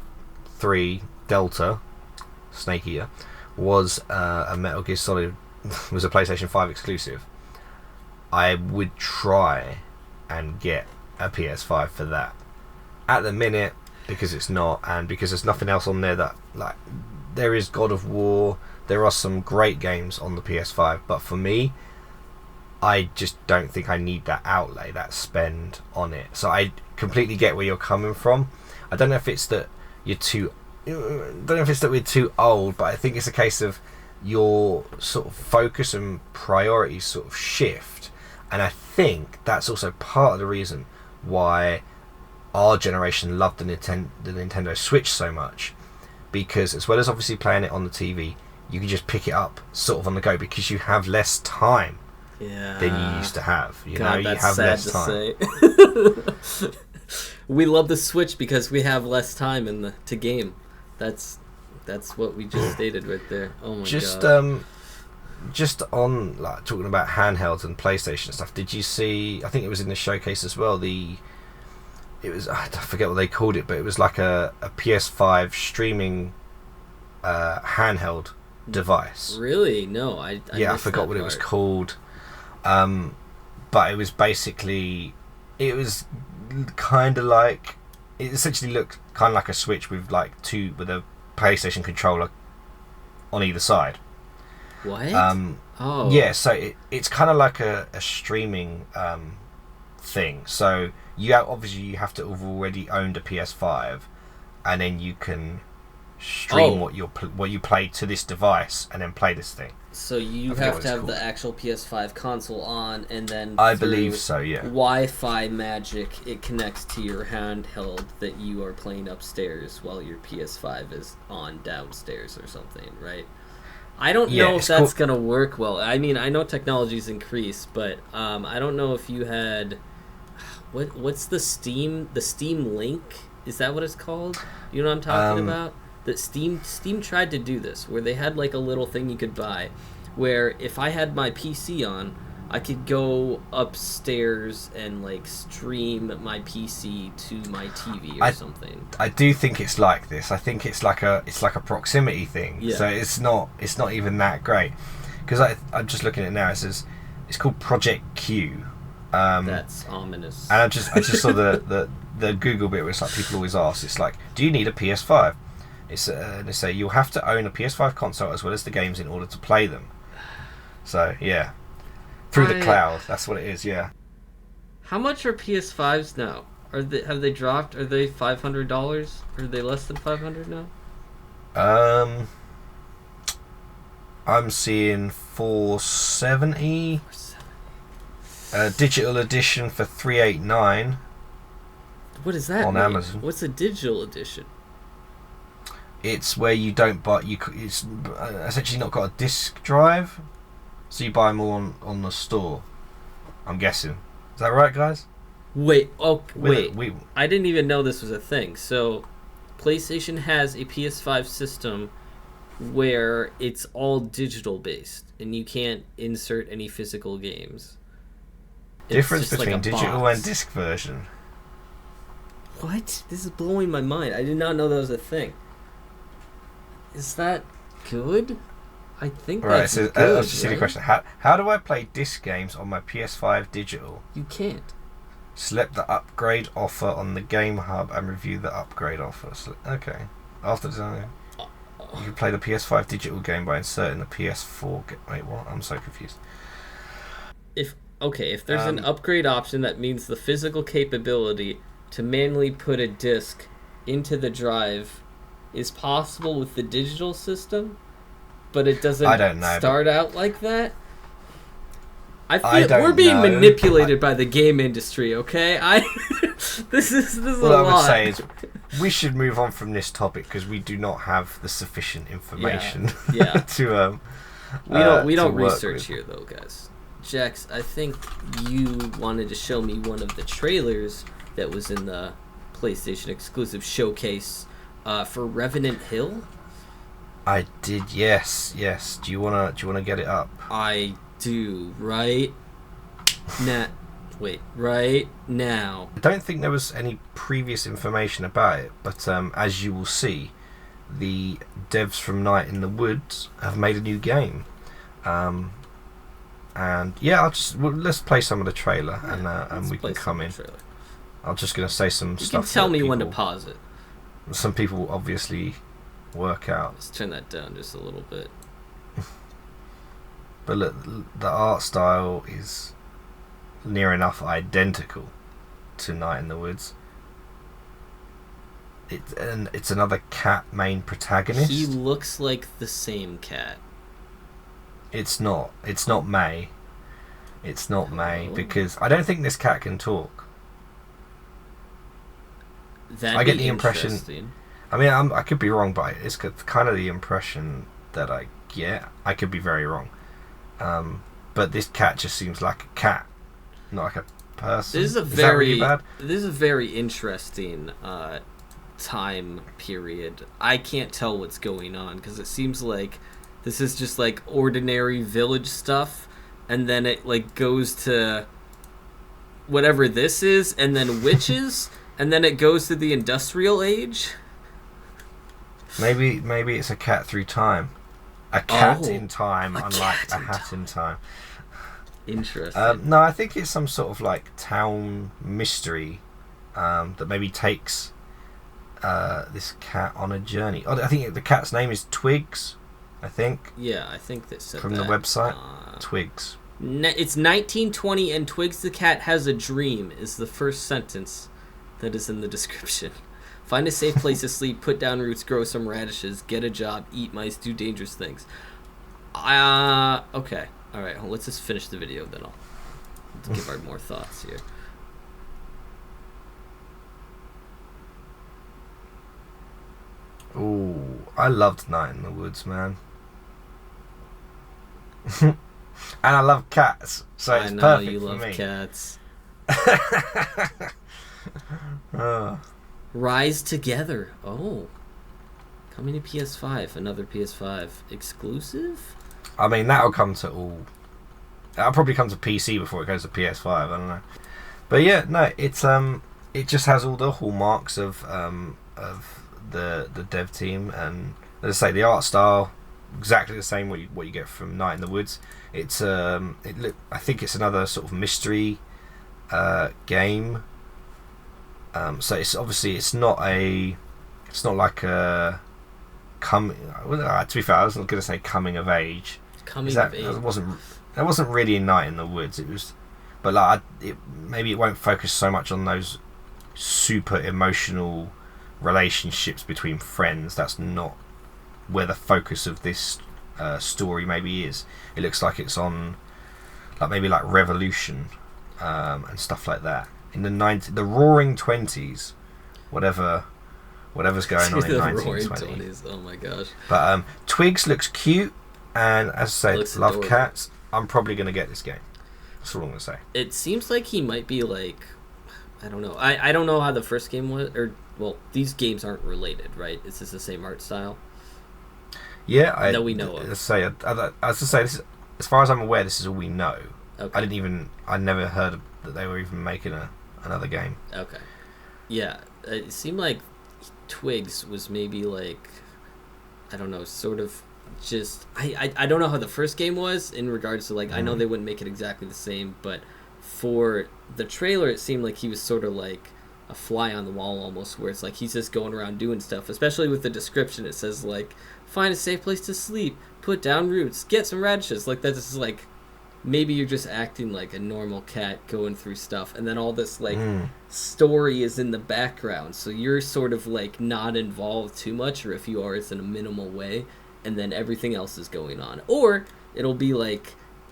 3 Delta Snake Eater was a Metal Gear Solid was a PlayStation 5 exclusive, I would try and get a PS5 for that. At the minute, because it's not, and because there's nothing else on there that, like, there is God of War, there are some great games on the PS5, but for me, I just don't think I need that outlay, that spend on it. So I completely get where you're coming from. I don't know if it's that we're too old, but I think it's a case of your sort of focus and priorities sort of shift, and I think that's also part of the reason why our generation loved the Nintendo Switch so much, because as well as obviously playing it on the TV, you can just pick it up sort of on the go, because you have less time than you used to have. You have less time. Say. We love the Switch because we have less time to game. That's what we just stated right there. Oh my god. Just on like talking about handhelds and PlayStation stuff. Did you see? I think it was in the showcase as well. I forget what they called it, but it was like a PS5 streaming handheld device. Really? No, I forgot what it was called. But it was basically, it was kind of like, it essentially looked kind of like a Switch with a PlayStation controller on either side. What? Oh. Yeah, so it's kind of like a streaming thing. So obviously you have to have already owned a PS5, and then you can stream what you play to this device, and then play this thing. So you have to have the actual PS5 console on, and then I believe so, yeah. Wi-Fi magic, it connects to your handheld that you are playing upstairs while your PS5 is on downstairs or something, right? I don't know if that's gonna work well. I mean, I know technology's increased, but I don't know if you had what's the Steam Link? Is that what it's called? You know what I'm talking about? That Steam tried to do this, where they had like a little thing you could buy, where if I had my PC on, I could go upstairs and like stream my PC to my TV or something. I do think it's like this. I think it's like a proximity thing. Yeah. So it's not even that great. Because I'm just looking at it now. It says it's called Project Q. That's ominous. And I just saw the Google bit where it's like people always ask. It's like, do you need a PS5? They say you'll have to own a PS5 console as well as the games in order to play them. So yeah, through the cloud. That's what it is. Yeah. How much are PS5s now? Have they dropped? Are they $500? Are they less than $500 now? I'm seeing $470. Digital edition for $389. What does that on mean? Amazon? What's a digital edition? It's where you don't buy. It's essentially not got a disc drive, so you buy them all on the store. I'm guessing. Is that right, guys? Wait. I didn't even know this was a thing. So, PlayStation has a PS5 system where it's all digital based, and you can't insert any physical games. Difference between digital and disc version. What? This is blowing my mind. I did not know that was a thing. Is that good? I think that's good. That's a silly question. How do I play disc games on my PS5 digital? You can't. Select the upgrade offer on the Game Hub and review the upgrade offer. Okay. After design, you can play the PS5 digital game by inserting the PS4. Wait, what? I'm so confused. If there's an upgrade option, that means the physical capability to manually put a disc into the drive is possible with the digital system, but it doesn't start out like that. I feel we're being manipulated by the game industry. Okay, this is a lot. What I would say is we should move on from this topic because we do not have the sufficient information. Yeah. to we don't research here though, guys. Jax, I think you wanted to show me one of the trailers that was in the PlayStation exclusive showcase for Revenant Hill. I did, yes. Do you wanna get it up? I do right now. Right now. I don't think there was any previous information about it, but as you will see, the devs from Night in the Woods have made a new game. And yeah, let's play some of the trailer and we can come in. I'm just going to say some stuff. You can tell me when to pause it. Some people obviously work out. Let's turn that down just a little bit. But look, the art style is near enough identical to Night in the Woods. It's another cat main protagonist. He looks like the same cat. It's not. It's not May. It's not May because I don't think this cat can talk. I get the impression. I mean, I could be wrong, but it's kind of the impression that I get. I could be very wrong. But this cat just seems like a cat, not like a person. This is a very interesting time period. I can't tell what's going on because it seems like this is just like ordinary village stuff, and then it like goes to whatever this is, and then witches, and then it goes to the industrial age. Maybe it's a cat through time. A cat in time, unlike a hat in time. Interesting. No, I think it's some sort of like town mystery that maybe takes this cat on a journey. I think the cat's name is Twigs. I think. Yeah, I think they said from that. the website. Twigs. It's 1920 and Twigs the cat has a dream is the first sentence that is in the description. Find a safe place to sleep, put down roots, grow some radishes, get a job, eat mice, do dangerous things. Okay. All right, let's just finish the video, then I'll give our more thoughts here. Ooh, I loved Night in the Woods, man. And I love cats, so it's perfect for me. I know you love cats. Rise Together. Oh. Coming to PS5. Another PS5 exclusive? I mean, that'll come to all... That'll probably come to PC before it goes to PS5, I don't know. But yeah, no, it's it just has all the hallmarks of the dev team, and as I say, the art style exactly the same what you get from Night in the Woods. It's I think it's another sort of mystery game. So it's obviously it's not like a to be fair, I wasn't going to say coming of age. That wasn't really a Night in the Woods. It was, but like maybe it won't focus so much on those super emotional relationships between friends. That's not where the focus of this story maybe is. It looks like it's on maybe Revolution and stuff like that in the Roaring 20s, whatever's going on in 1920. Oh my gosh! But Twigs looks cute, and as I say, love adorable. cats. I'm probably going to get this game. That's all I'm going to say. It seems like he might be I don't know. I don't know how the first game was, these games aren't related, right? Is this the same art style? Yeah, that we know of. As I say, this is, as far as I'm aware, this is all we know. Okay. I never heard that they were even making another game. Okay. Yeah, it seemed like Twigs was maybe I don't know, sort of just I don't know how the first game was in regards to I know they wouldn't make it exactly the same, but for the trailer it seemed like he was sort of like a fly on the wall almost, where it's he's just going around doing stuff, especially with the description. It says find a safe place to sleep, put down roots, get some radishes. That's just maybe you're just acting like a normal cat going through stuff, and then all this story is in the background, so you're sort of not involved too much, or if you are, it's in a minimal way, and then everything else is going on. Or it'll be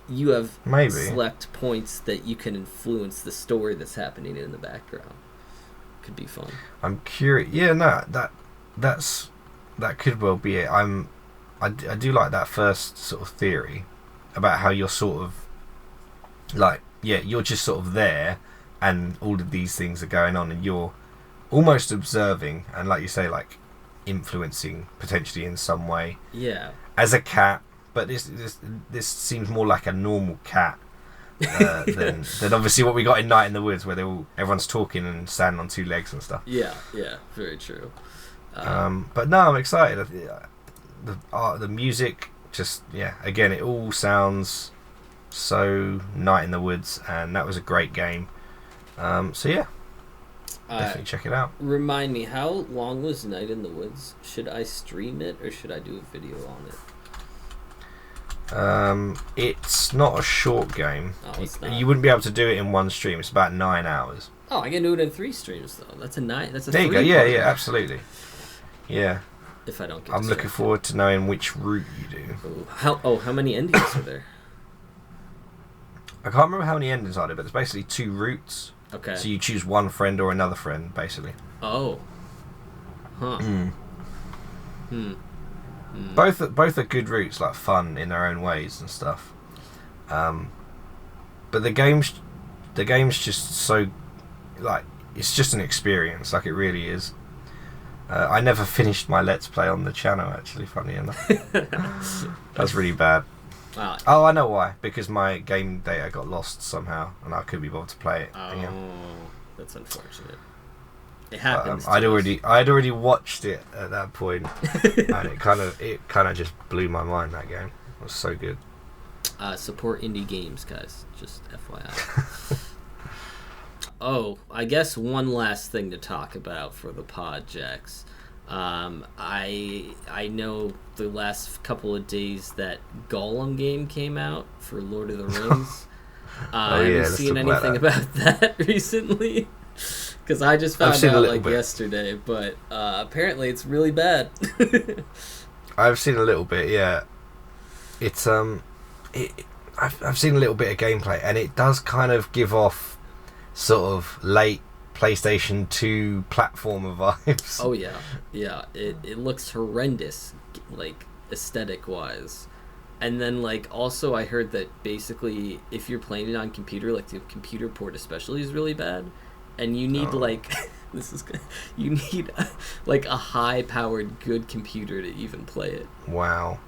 you have select points that you can influence the story that's happening in the background. Could be fun. I'm curious. Yeah, no, that could well be it. I do like that first sort of theory about how you're sort of you're just sort of there, and all of these things are going on, and you're almost observing, and like you say, influencing potentially in some way. Yeah. As a cat, but this seems more like a normal cat than obviously what we got in Night in the Woods, where everyone's talking and standing on two legs and stuff. Yeah, very true. But no, I'm excited. The art, the music, just again, it all sounds so Night in the Woods, and that was a great game. So yeah, definitely check it out. Remind me, how long was Night in the Woods? Should I stream it or should I do a video on it? It's not a short game. Oh, it's not. You wouldn't be able to do it in one stream. It's about 9 hours. Oh, I can do it in 3 streams though. That's a 9. That's a. There you go. Yeah, absolutely. Yeah. If I don't get. I'm looking forward to knowing which route you do. Ooh. How many endings are there? I can't remember how many endings are there, but there's basically 2 routes. Okay. So you choose one friend or another friend, basically. Oh. Huh. Both are good routes, fun in their own ways and stuff. But the game's just so it's just an experience, it really is. I never finished my Let's Play on the channel, actually, funny enough. That's really bad. Wow. Oh, I know why. Because my game data got lost somehow, and I couldn't be bothered to play it. That's unfortunate. It happens. I'd already watched it at that point, and it kind of just blew my mind. That game, it was so good. Support indie games, guys. Just FYI. I guess one last thing to talk about for the pod, Jax. I know the last couple of days that Gollum game came out for Lord of the Rings. I haven't seen anything about that recently because I just found out like yesterday. But apparently, it's really bad. I've seen a little bit. Yeah, it's I've seen a little bit of gameplay, and it does kind of give off sort of late PlayStation 2 platformer vibes. Oh yeah. It looks horrendous, like aesthetic wise. And then like also I heard that basically if you're playing it on computer, like the computer port especially is really bad, and you need like this is good. You need like a high powered good computer to even play it. Wow.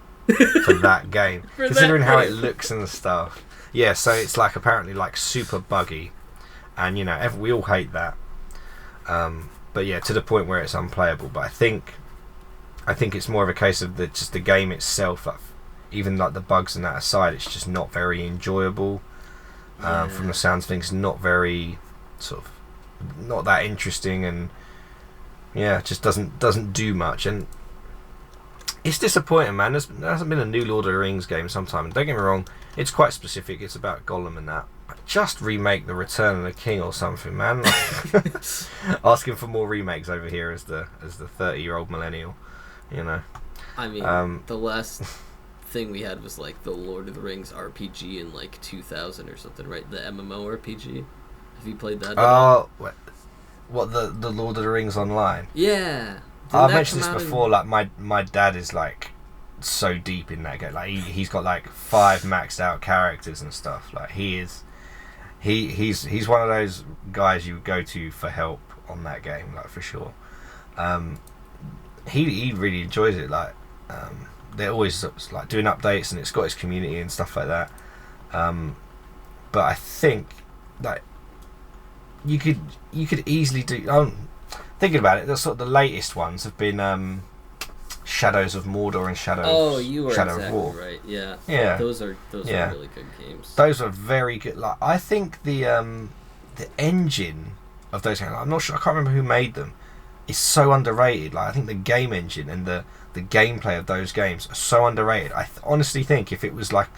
For that game. Considering how it looks and stuff. Yeah, so it's like apparently like super buggy, and you know we all hate that. But yeah, to the point where it's unplayable. But I think it's more of a case of just the game itself. Like, even like the bugs and that aside, it's just not very enjoyable. From the sounds of things, not very sort of not that interesting, and yeah, it just doesn't do much. And it's disappointing, man. There hasn't been a new Lord of the Rings game sometime. And don't get me wrong, it's quite specific. It's about Gollum and that. Just remake the Return of the King or something, man. Asking for more remakes over here as the 30-year-old millennial, you know. I mean, the last thing we had was like the Lord of the Rings RPG in like 2000 or something, right? The MMO RPG. Have you played that? Oh, what the Lord of the Rings Online? Yeah. I've mentioned this before. Like my dad is like so deep in that game. Like he's got like 5 maxed out characters and stuff. Like he's one of those guys you go to for help on that game, like for sure. He really enjoys it. Like they're always like doing updates, and it's got its community and stuff like that. But I think like you could easily do. Thinking about it, the sort of the latest ones have been Shadows of Mordor and Shadow exactly of War. Right. Yeah. Yeah. Those are really good games. Those are very good. Like I think the engine of those games, I'm not sure. I can't remember who made them. It's so underrated. Like I think the game engine and the gameplay of those games are so underrated. I honestly think if it was like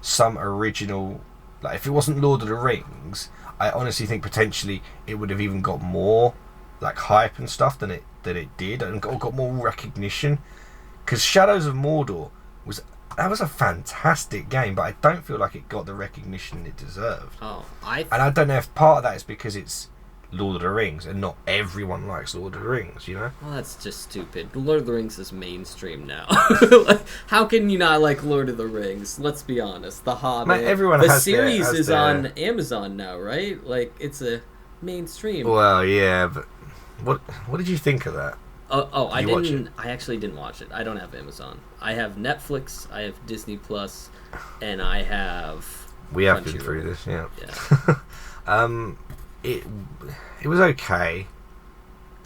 some original, like if it wasn't Lord of the Rings, I honestly think potentially it would have even got more like hype and stuff than it did, and got more recognition. Because Shadows of Mordor was a fantastic game, but I don't feel like it got the recognition it deserved. And I don't know if part of that is because it's Lord of the Rings and not everyone likes Lord of the Rings, you know? Well, that's just stupid. Lord of the Rings is mainstream now. Like, how can you not like Lord of the Rings? Let's be honest. The Hobbit. Man, everyone the has series is on Amazon now, right? Like it's a mainstream. Well, yeah, but what did you think of that? I actually didn't watch it. I don't have Amazon. I have Netflix, I have Disney Plus, and I have We have been through this, yeah. It was okay.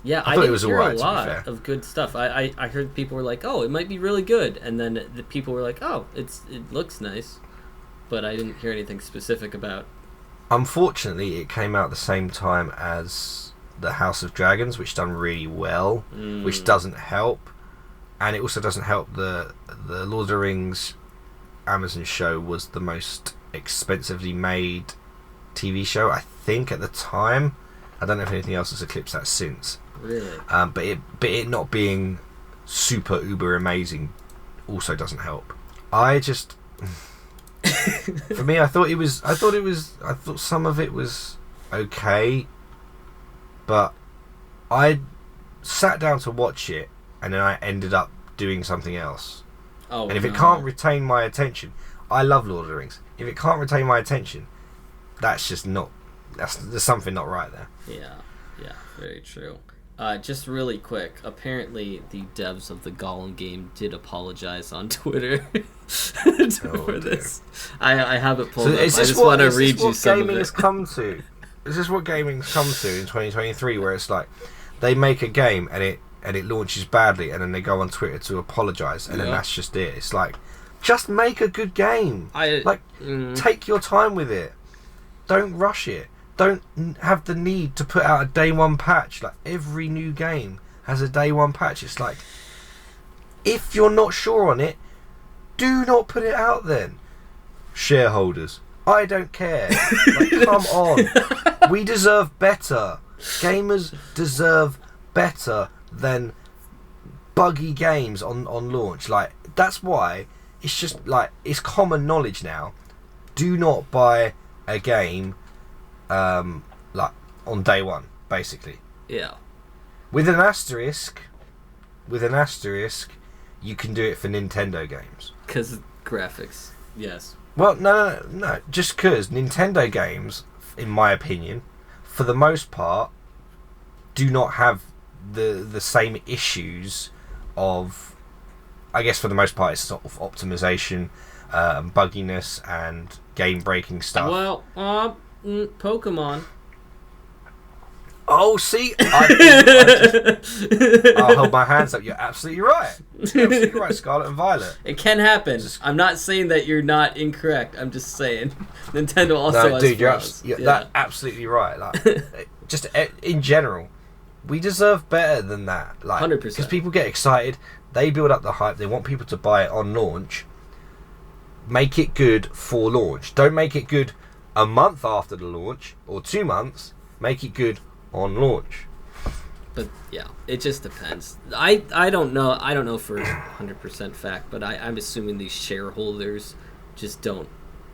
Yeah, I didn't hear a lot of good stuff. I heard people were like, "Oh, it might be really good," and then the people were like, "Oh, it looks nice," but I didn't hear anything specific about. Unfortunately, it came out the same time as the House of Dragons, which done really well, which doesn't help, and it also doesn't help the Lord of the Rings Amazon show was the most expensively made TV show, I think, at the time. I don't know if anything else has eclipsed that since. Really? But it not being super uber amazing also doesn't help. I just for me, I thought some of it was okay, but I sat down to watch it and then I ended up doing something else. And if it can't retain my attention, I love Lord of the Rings. If it can't retain my attention, that's just not. There's something not right there. Yeah, very true. Just really quick, apparently the devs of the Gollum game did apologize on Twitter for this. I have it pulled up. I just want to read you some of it. Is this what gaming's come to in 2023, where it's like they make a game and it launches badly and then they go on Twitter to apologize and then that's just it. It's like, just make a good game. Take your time with it. Don't rush it. Don't have the need to put out a day one patch. Like every new game has a day one patch. It's like, if you're not sure on it, do not put it out then. Shareholders, I don't care. Like, come on. We deserve better. Gamers deserve better than buggy games on launch. Like, that's why it's just like, it's common knowledge now. Do not buy a game like on day one, basically. Yeah. With an asterisk, you can do it for Nintendo games. Because graphics, yes. Well, no. Just because Nintendo games, in my opinion, for the most part, do not have the same issues of, I guess for the most part, it's sort of optimization, bugginess, and game-breaking stuff. Well, Pokemon. Oh, see, I'll hold my hands up. You're absolutely right. You're absolutely right, Scarlet and Violet. It can happen. I'm not saying that you're not incorrect. I'm just saying Nintendo also has flaws. You're that's absolutely right. Like, just in general, we deserve better than that. Like, 100%. Because people get excited, they build up the hype, they want people to buy it on launch. Make it good for launch. Don't make it good a month after the launch or 2 months. Make it good on launch. But yeah, it just depends. I don't know for 100% fact, but I'm assuming these shareholders just don't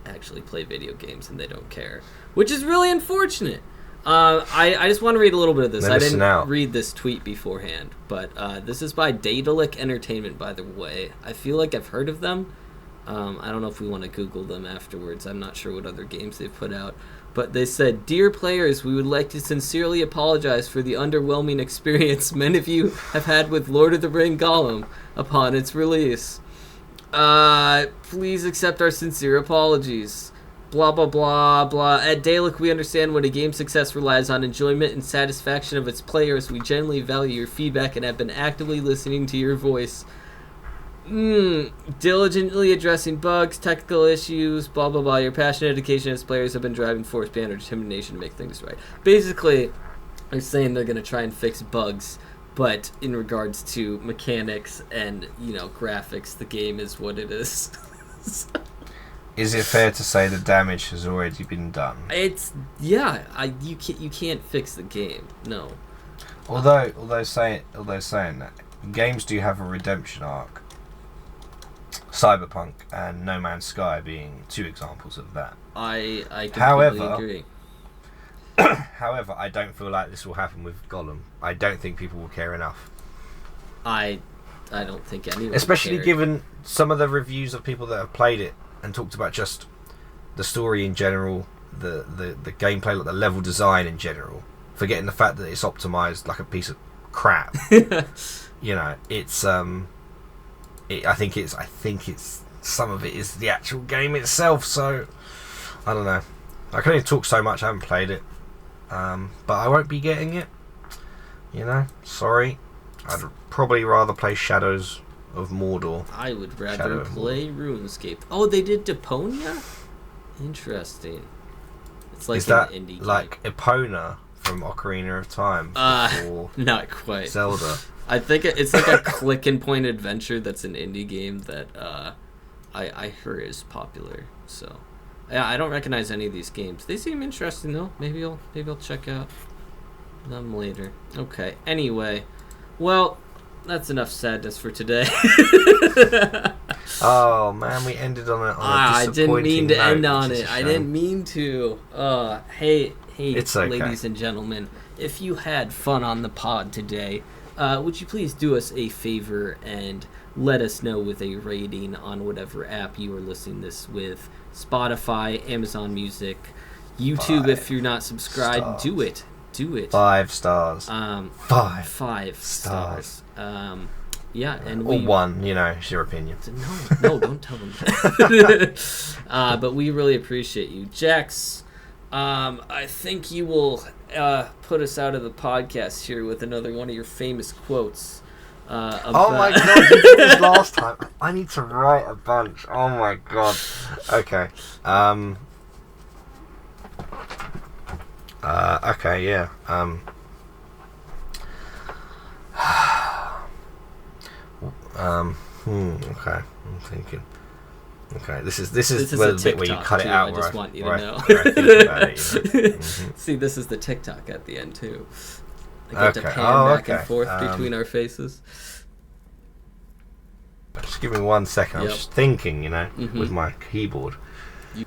actually play video games and they don't care, which is really unfortunate. I just want to read a little bit of this. I didn't read this tweet beforehand, but this is by Daedalic Entertainment, by the way. I feel like I've heard of them. I don't know if we want to Google them afterwards. I'm not sure what other games they've put out. But they said, "Dear players, we would like to sincerely apologize for the underwhelming experience many of you have had with Lord of the Ring Gollum upon its release. Please accept our sincere apologies. Blah, blah, blah, blah. At Daedalic, we understand when a game's success relies on enjoyment and satisfaction of its players. We genuinely value your feedback and have been actively listening to your voice. Diligently addressing bugs, technical issues, blah, blah, blah. Your passion and dedication as players have been driving force beyond our determination to make things right." Basically, they're saying they're going to try and fix bugs, but in regards to mechanics and, graphics, the game is what it is. Is it fair to say the damage has already been done? You can't fix the game. No. Although saying that, games do have a redemption arc. Cyberpunk and No Man's Sky being 2 examples of that. I completely agree. However, I don't feel like this will happen with Gollum. I don't think people will care enough. I don't think anyone especially given some of the reviews of people that have played it and talked about just the story in general, the gameplay, like the level design in general, forgetting the fact that it's optimized like a piece of crap. It's I think it's some of it is the actual game itself. So I don't know. I can only talk so much. I haven't played it, but I won't be getting it. Sorry. I'd probably rather play Shadows of Mordor. I would rather play RuneScape. Oh, they did Deponia? Interesting. It's like an indie game. Like Epona from Ocarina of Time? Not quite. Zelda. I think it's like a click and point adventure that's an indie game that I heard is popular. So yeah, I don't recognize any of these games. They seem interesting though. Maybe I'll check out them later. Okay. Anyway, well, that's enough sadness for today. Oh man, we ended on a disappointing I didn't mean to end note, on it. I didn't mean to. Hey, it's okay. Ladies and gentlemen, if you had fun on the pod today, would you please do us a favor and let us know with a rating on whatever app you are listening this with? Spotify, Amazon Music, YouTube. If you're not subscribed, do it. 5 stars. 5 stars. Yeah, and or 1. It's your opinion. No, don't tell them that. But we really appreciate you, Jax. I think you will put us out of the podcast here with another one of your famous quotes. Oh my god, you did this last time. I need to write a bunch. Oh my god. Okay. Okay, yeah. Okay, I'm thinking. Okay, this is where the bit where you cut it too, out. I just want you to know. Where I think about it, you know? See, this is the TikTok at the end too. I get to pan back and forth between our faces. Just give me 1 second. I'm just thinking, you know, with my keyboard.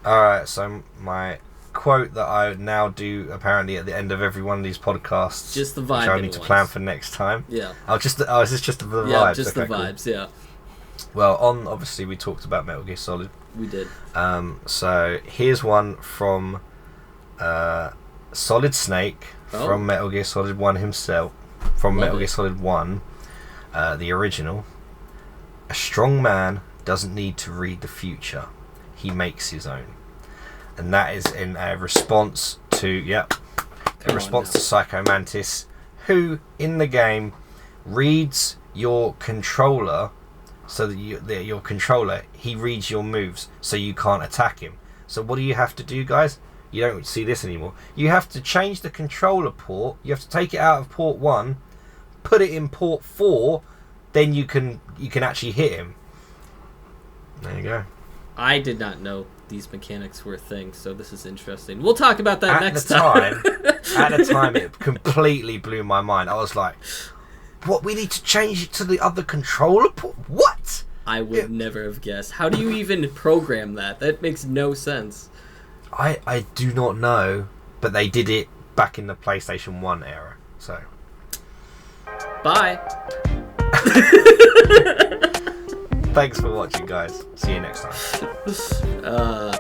Alright, so my quote that I now do apparently at the end of every one of these podcasts. Just the vibe. Which I need to plan for next time. Yeah. Is this just the vibes? Yeah, just okay, the vibes, cool. yeah. Well, obviously we talked about Metal Gear Solid. We did. So here's one from Solid Snake from Metal Gear Solid 1 himself. From Metal Gear Solid 1, the original. A strong man doesn't need to read the future. He makes his own. And that is in a response to Psycho Mantis, who in the game reads your controller, so that your controller, he reads your moves, so you can't attack him. So what do you have to do, guys? You don't see this anymore. You have to change the controller port. You have to take it out of port 1, put it in port 4, then you can actually hit him. There you go. I did not know these mechanics were a thing, so this is interesting. We'll talk about that next time. At the time, it completely blew my mind. I was like, what? We need to change it to the other controller port? What? I would never have guessed. How do you even program that? That makes no sense. I do not know, but they did it back in the PlayStation 1 era. So, bye. Thanks for watching, guys. See you next time.